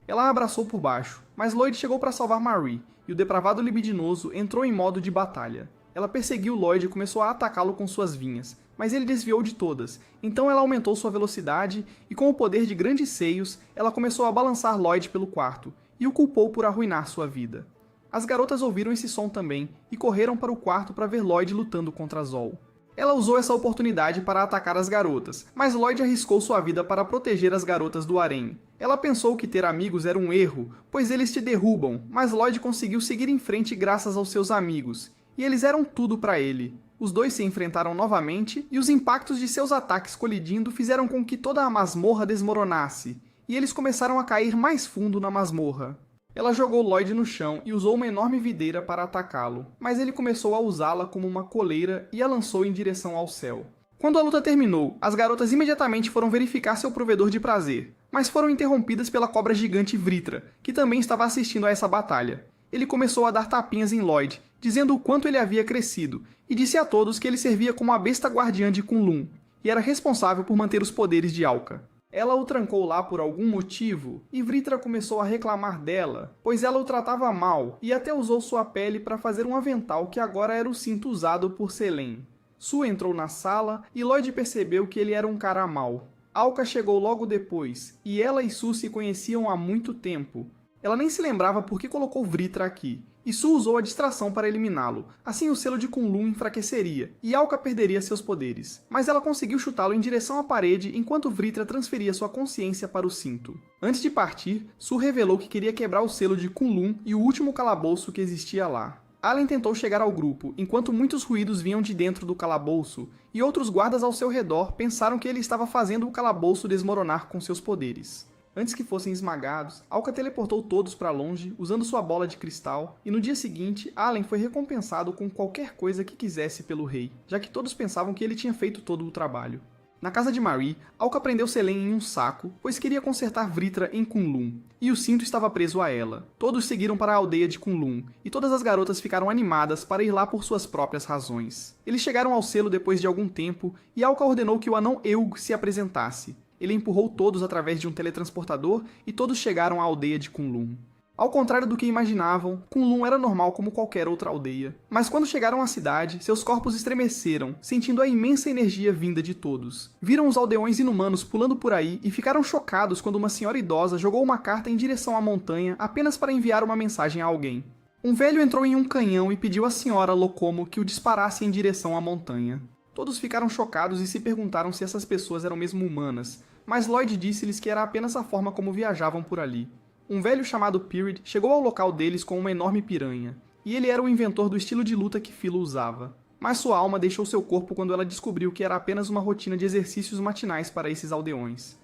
Ela a abraçou por baixo, mas Lloyd chegou para salvar Marie, e o depravado libidinoso entrou em modo de batalha. Ela perseguiu Lloyd e começou a atacá-lo com suas vinhas, mas ele desviou de todas, então ela aumentou sua velocidade e com o poder de grandes seios, ela começou a balançar Lloyd pelo quarto, e o culpou por arruinar sua vida. As garotas ouviram esse som também, e correram para o quarto para ver Lloyd lutando contra Zol. Ela usou essa oportunidade para atacar as garotas, mas Lloyd arriscou sua vida para proteger as garotas do harém. Ela pensou que ter amigos era um erro, pois eles te derrubam, mas Lloyd conseguiu seguir em frente graças aos seus amigos, e eles eram tudo para ele. Os dois se enfrentaram novamente, e os impactos de seus ataques colidindo fizeram com que toda a masmorra desmoronasse, e eles começaram a cair mais fundo na masmorra. Ela jogou Lloyd no chão e usou uma enorme videira para atacá-lo, mas ele começou a usá-la como uma coleira e a lançou em direção ao céu. Quando a luta terminou, as garotas imediatamente foram verificar seu provedor de prazer, mas foram interrompidas pela cobra gigante Vritra, que também estava assistindo a essa batalha. Ele começou a dar tapinhas em Lloyd, dizendo o quanto ele havia crescido, e disse a todos que ele servia como a besta guardiã de Kunlun, e era responsável por manter os poderes de Alka. Ela o trancou lá por algum motivo, e Vritra começou a reclamar dela, pois ela o tratava mal, e até usou sua pele para fazer um avental que agora era o cinto usado por Selene. Su entrou na sala, e Lloyd percebeu que ele era um cara mau. Alka chegou logo depois, e ela e Su se conheciam há muito tempo. Ela nem se lembrava por que colocou Vritra aqui, e Su usou a distração para eliminá-lo, assim o selo de Kunlun enfraqueceria, e Alka perderia seus poderes. Mas ela conseguiu chutá-lo em direção à parede enquanto Vritra transferia sua consciência para o cinto. Antes de partir, Su revelou que queria quebrar o selo de Kunlun e o último calabouço que existia lá. Allen tentou chegar ao grupo, enquanto muitos ruídos vinham de dentro do calabouço, e outros guardas ao seu redor pensaram que ele estava fazendo o calabouço desmoronar com seus poderes. Antes que fossem esmagados, Alka teleportou todos para longe, usando sua bola de cristal, e no dia seguinte, Allen foi recompensado com qualquer coisa que quisesse pelo rei, já que todos pensavam que ele tinha feito todo o trabalho. Na casa de Marie, Alka prendeu Selene em um saco, pois queria consertar Vritra em Kunlun, e o cinto estava preso a ela. Todos seguiram para a aldeia de Kunlun, e todas as garotas ficaram animadas para ir lá por suas próprias razões. Eles chegaram ao selo depois de algum tempo, e Alka ordenou que o anão Eug se apresentasse. Ele empurrou todos através de um teletransportador e todos chegaram à aldeia de Kunlun. Ao contrário do que imaginavam, Kunlun era normal como qualquer outra aldeia. Mas quando chegaram à cidade, seus corpos estremeceram, sentindo a imensa energia vinda de todos. Viram os aldeões inumanos pulando por aí e ficaram chocados quando uma senhora idosa jogou uma carta em direção à montanha apenas para enviar uma mensagem a alguém. Um velho entrou em um canhão e pediu à senhora Locomo que o disparasse em direção à montanha. Todos ficaram chocados e se perguntaram se essas pessoas eram mesmo humanas, mas Lloyd disse-lhes que era apenas a forma como viajavam por ali. Um velho chamado Pirid chegou ao local deles com uma enorme piranha, e ele era o inventor do estilo de luta que Philo usava. mas sua alma deixou seu corpo quando ela descobriu que era apenas uma rotina de exercícios matinais para esses aldeões.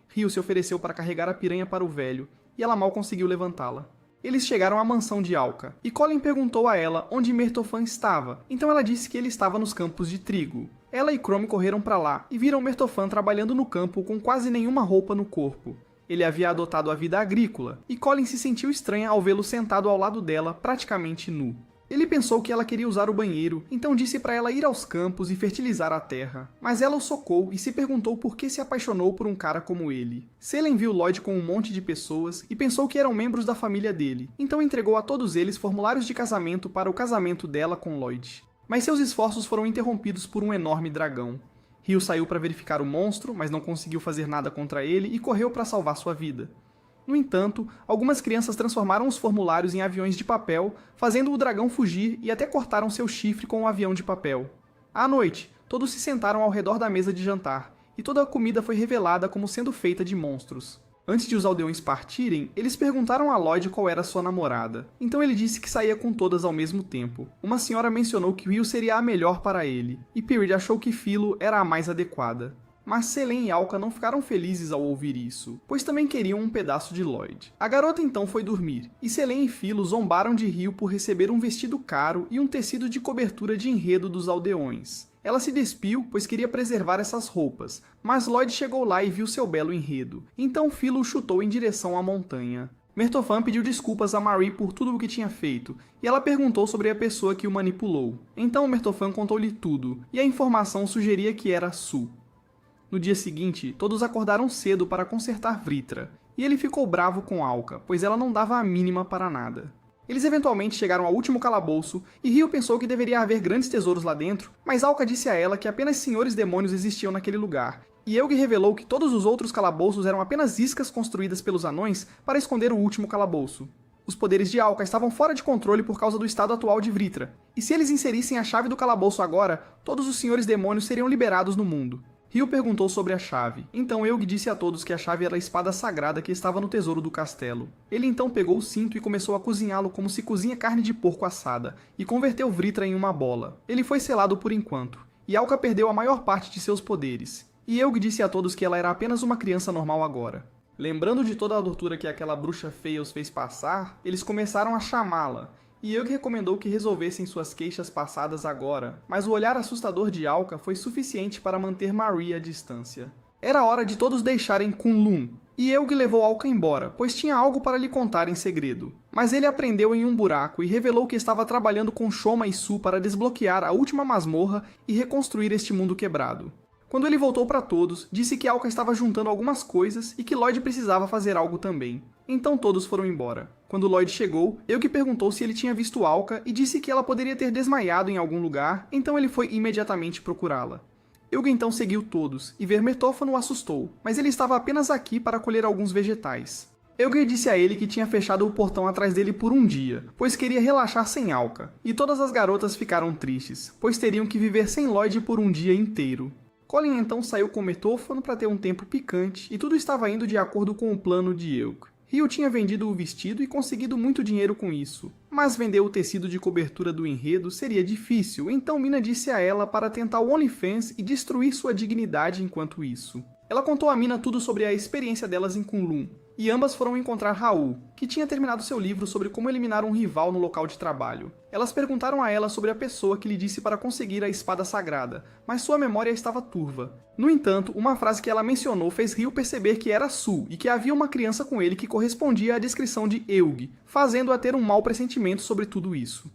Rio se ofereceu para carregar a piranha para o velho, e ela mal conseguiu levantá-la. Eles chegaram à mansão de Alka, e Colin perguntou a ela onde Mertofan estava, então ela disse que ele estava nos campos de trigo. Ela e Chrome correram para lá e viram Mertofan trabalhando no campo com quase nenhuma roupa no corpo. Ele havia adotado a vida agrícola, e Colin se sentiu estranha ao vê-lo sentado ao lado dela, praticamente nu. Ele pensou que ela queria usar o banheiro, então disse para ela ir aos campos e fertilizar a terra. Mas ela o socou e se perguntou por que se apaixonou por um cara como ele. Selene viu Lloyd com um monte de pessoas e pensou que eram membros da família dele, então entregou a todos eles formulários de casamento para o casamento dela com Lloyd. Mas seus esforços foram interrompidos por um enorme dragão. Rio saiu para verificar o monstro, mas não conseguiu fazer nada contra ele e correu para salvar sua vida. No entanto, algumas crianças transformaram os formulários em aviões de papel, fazendo o dragão fugir e até cortaram seu chifre com o avião de papel. À noite, todos se sentaram ao redor da mesa de jantar, e toda a comida foi revelada como sendo feita de monstros. Antes de os aldeões partirem, eles perguntaram a Lloyd qual era sua namorada. Então ele disse que saía com todas ao mesmo tempo. Uma senhora mencionou que Will seria a melhor para ele, e Period achou que Philo era a mais adequada. Mas Selene e Alka não ficaram felizes ao ouvir isso, pois também queriam um pedaço de Lloyd. A garota então foi dormir, e Selene e Philo zombaram de Rio por receber um vestido caro e um tecido de cobertura de enredo dos aldeões. Ela se despiu, pois queria preservar essas roupas, mas Lloyd chegou lá e viu seu belo enredo, então Philo o chutou em direção à montanha. Mertofan pediu desculpas a Marie por tudo o que tinha feito, e ela perguntou sobre a pessoa que o manipulou. Então Mertofan contou-lhe tudo, e a informação sugeria que era Su. No dia seguinte, todos acordaram cedo para consertar Vritra, e ele ficou bravo com Alka, pois ela não dava a mínima para nada. Eles eventualmente chegaram ao último calabouço, e Rio pensou que deveria haver grandes tesouros lá dentro, mas Alka disse a ela que apenas senhores demônios existiam naquele lugar, e Eugui revelou que todos os outros calabouços eram apenas iscas construídas pelos anões para esconder o último calabouço. Os poderes de Alka estavam fora de controle por causa do estado atual de Vritra, e se eles inserissem a chave do calabouço agora, todos os senhores demônios seriam liberados no mundo. Rio perguntou sobre a chave, então Eugui disse a todos que a chave era a espada sagrada que estava no tesouro do castelo. Ele então pegou o cinto e começou a cozinhá-lo como se cozinha carne de porco assada, e converteu Vritra em uma bola. Ele foi selado por enquanto, e Alka perdeu a maior parte de seus poderes. E Eugui disse a todos que ela era apenas uma criança normal agora. Lembrando de toda a tortura que aquela bruxa feia os fez passar, eles começaram a chamá-la, e Eugui recomendou que resolvessem suas queixas passadas agora, mas o olhar assustador de Alka foi suficiente para manter Marie à distância. Era hora de todos deixarem Kunlun, e Eugui levou Alka embora, pois tinha algo para lhe contar em segredo. Mas ele a prendeu em um buraco e revelou que estava trabalhando com Shoma e Su para desbloquear a última masmorra e reconstruir este mundo quebrado. Quando ele voltou para todos, disse que Alka estava juntando algumas coisas e que Lloyd precisava fazer algo também. Então todos foram embora. Quando Lloyd chegou, Eugui perguntou se ele tinha visto Alka e disse que ela poderia ter desmaiado em algum lugar, então ele foi imediatamente procurá-la. Eugui então seguiu todos, e ver Mertofan o assustou, mas ele estava apenas aqui para colher alguns vegetais. Eugui disse a ele que tinha fechado o portão atrás dele por um dia, pois queria relaxar sem Alka, e todas as garotas ficaram tristes, pois teriam que viver sem Lloyd por um dia inteiro. Colin então saiu com Mertofan para ter um tempo picante, e tudo estava indo de acordo com o plano de Eugui. Rio tinha vendido o vestido e conseguido muito dinheiro com isso, mas vender o tecido de cobertura do enredo seria difícil, então Mina disse a ela para tentar o OnlyFans e destruir sua dignidade enquanto isso. Ela contou a Mina tudo sobre a experiência delas em Kunlun, e ambas foram encontrar Raul, que tinha terminado seu livro sobre como eliminar um rival no local de trabalho. Elas perguntaram a ela sobre a pessoa que lhe disse para conseguir a espada sagrada, mas sua memória estava turva. No entanto, uma frase que ela mencionou fez Rio perceber que era Su, e que havia uma criança com ele que correspondia à descrição de Eugui, fazendo-a ter um mau pressentimento sobre tudo isso.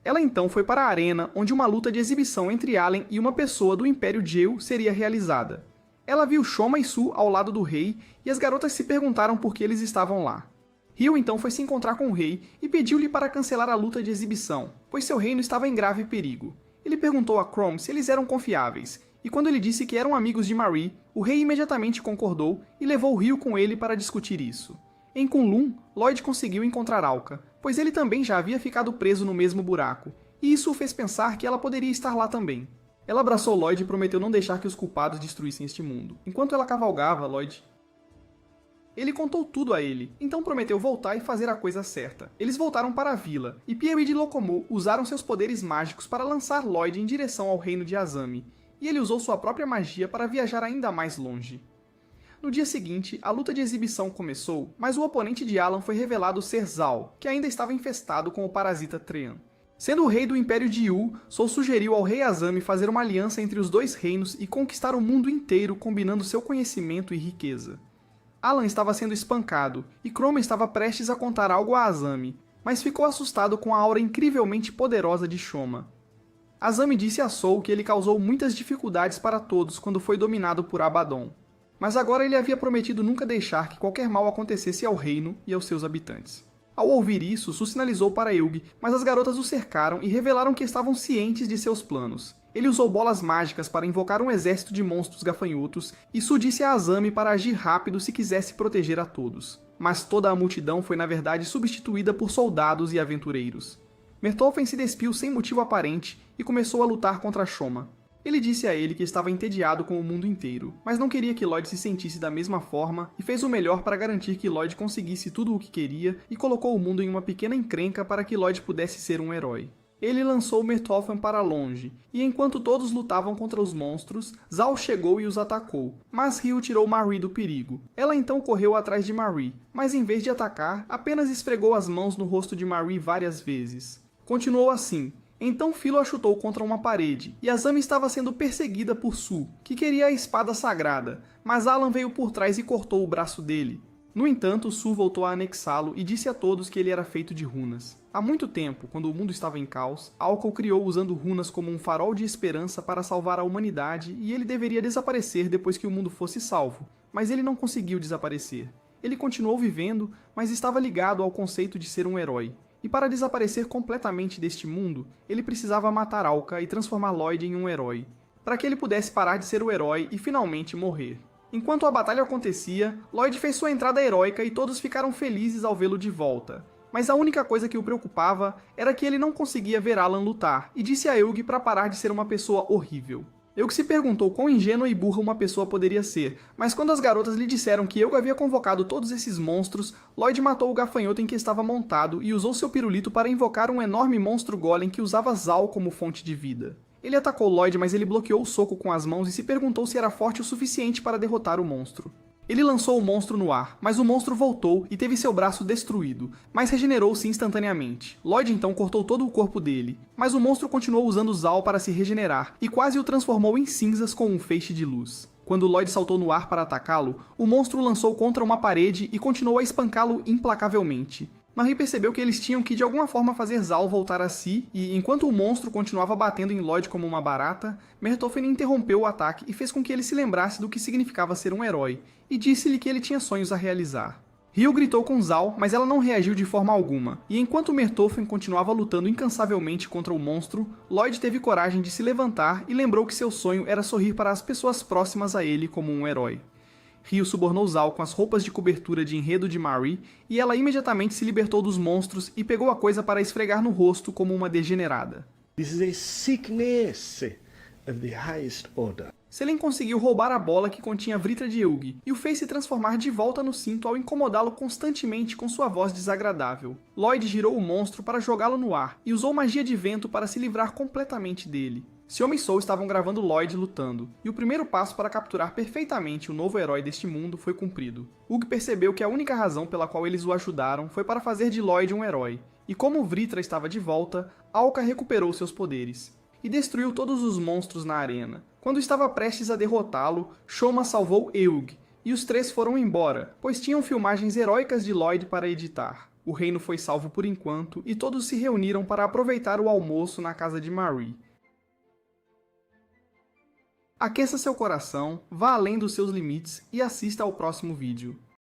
Ela então foi para a arena, onde uma luta de exibição entre Allen e uma pessoa do Império Jeu seria realizada. Ela viu Shoma e Su ao lado do rei, e as garotas se perguntaram por que eles estavam lá. Rio então foi se encontrar com o rei e pediu-lhe para cancelar a luta de exibição, pois seu reino estava em grave perigo. Ele perguntou a Chrome se eles eram confiáveis, e quando ele disse que eram amigos de Marie, o rei imediatamente concordou e levou Rio com ele para discutir isso. Em Kunlun, Lloyd conseguiu encontrar Alka, pois ele também já havia ficado preso no mesmo buraco, e isso o fez pensar que ela poderia estar lá também. Ela abraçou Lloyd e prometeu não deixar que os culpados destruíssem este mundo. Enquanto ela cavalgava, Lloyd Ele contou tudo a ele, então prometeu voltar e fazer a coisa certa. Eles voltaram para a vila, e Pierre e Locomo usaram seus poderes mágicos para lançar Lloyd em direção ao reino de Azami, e ele usou sua própria magia para viajar ainda mais longe. No dia seguinte, a luta de exibição começou, mas o oponente de Alan foi revelado ser Zal, que ainda estava infestado com o parasita Treant. Sendo o rei do Império de Yu, Soul sugeriu ao rei Azami fazer uma aliança entre os dois reinos e conquistar o mundo inteiro combinando seu conhecimento e riqueza. Alan estava sendo espancado, e Chroma estava prestes a contar algo a Azami, mas ficou assustado com a aura incrivelmente poderosa de Shoma. Azami disse a Soul que ele causou muitas dificuldades para todos quando foi dominado por Abaddon, mas agora ele havia prometido nunca deixar que qualquer mal acontecesse ao reino e aos seus habitantes. Ao ouvir isso, Su sinalizou para Eug, mas as garotas o cercaram e revelaram que estavam cientes de seus planos. Ele usou bolas mágicas para invocar um exército de monstros gafanhotos, e Su disse a Azami para agir rápido se quisesse proteger a todos. Mas toda a multidão foi na verdade substituída por soldados e aventureiros. Mertolfen se despiu sem motivo aparente e começou a lutar contra Shoma. Ele disse a ele que estava entediado com o mundo inteiro, mas não queria que Lloyd se sentisse da mesma forma e fez o melhor para garantir que Lloyd conseguisse tudo o que queria e colocou o mundo em uma pequena encrenca para que Lloyd pudesse ser um herói. Ele lançou Mertolfen para longe, e enquanto todos lutavam contra os monstros, Zal chegou e os atacou, mas Ryu tirou Marie do perigo. Ela então correu atrás de Marie, mas em vez de atacar, apenas esfregou as mãos no rosto de Marie várias vezes. Continuou assim. Então Philo a chutou contra uma parede, e Azami estava sendo perseguida por Su, que queria a espada sagrada, mas Alan veio por trás e cortou o braço dele. No entanto, Su voltou a anexá-lo e disse a todos que ele era feito de runas. Há muito tempo, quando o mundo estava em caos, Alco criou usando runas como um farol de esperança para salvar a humanidade e ele deveria desaparecer depois que o mundo fosse salvo, mas ele não conseguiu desaparecer. Ele continuou vivendo, mas estava ligado ao conceito de ser um herói. E para desaparecer completamente deste mundo, ele precisava matar Alka e transformar Lloyd em um herói, para que ele pudesse parar de ser o herói e finalmente morrer. Enquanto a batalha acontecia, Lloyd fez sua entrada heróica e todos ficaram felizes ao vê-lo de volta. Mas a única coisa que o preocupava era que ele não conseguia ver Alan lutar, e disse a Eug para parar de ser uma pessoa horrível. Eug se perguntou quão ingênua e burra uma pessoa poderia ser, mas quando as garotas lhe disseram que Eug havia convocado todos esses monstros, Lloyd matou o gafanhoto em que estava montado e usou seu pirulito para invocar um enorme monstro golem que usava Zal como fonte de vida. Ele atacou Lloyd, mas ele bloqueou o soco com as mãos e se perguntou se era forte o suficiente para derrotar o monstro. Ele lançou o monstro no ar, mas o monstro voltou e teve seu braço destruído, mas regenerou-se instantaneamente. Lloyd então cortou todo o corpo dele, mas o monstro continuou usando Zal para se regenerar e quase o transformou em cinzas com um feixe de luz. Quando Lloyd saltou no ar para atacá-lo, o monstro lançou contra uma parede e continuou a espancá-lo implacavelmente. Marie percebeu que eles tinham que de alguma forma fazer Zal voltar a si, e enquanto o monstro continuava batendo em Lloyd como uma barata, Mertolfen interrompeu o ataque e fez com que ele se lembrasse do que significava ser um herói, e disse-lhe que ele tinha sonhos a realizar. Ryu gritou com Zal, mas ela não reagiu de forma alguma, e enquanto Mertolfen continuava lutando incansavelmente contra o monstro, Lloyd teve coragem de se levantar e lembrou que seu sonho era sorrir para as pessoas próximas a ele como um herói. Ryu subornou Zal com as roupas de cobertura de enredo de Marie, e ela imediatamente se libertou dos monstros e pegou a coisa para esfregar no rosto como uma degenerada. This is a sickness of the highest order. Selene conseguiu roubar a bola que continha a Vritra de Eug, e o fez se transformar de volta no cinto ao incomodá-lo constantemente com sua voz desagradável. Lloyd girou o monstro para jogá-lo no ar, e usou magia de vento para se livrar completamente dele. Seoma e Soul estavam gravando Lloyd lutando, e o primeiro passo para capturar perfeitamente o novo herói deste mundo foi cumprido. Hugh percebeu que a única razão pela qual eles o ajudaram foi para fazer de Lloyd um herói, e como Vritra estava de volta, Alka recuperou seus poderes, e destruiu todos os monstros na arena. Quando estava prestes a derrotá-lo, Shoma salvou Eug, e os três foram embora, pois tinham filmagens heróicas de Lloyd para editar. O reino foi salvo por enquanto, e todos se reuniram para aproveitar o almoço na casa de Marie. Aqueça seu coração, vá além dos seus limites e assista ao próximo vídeo.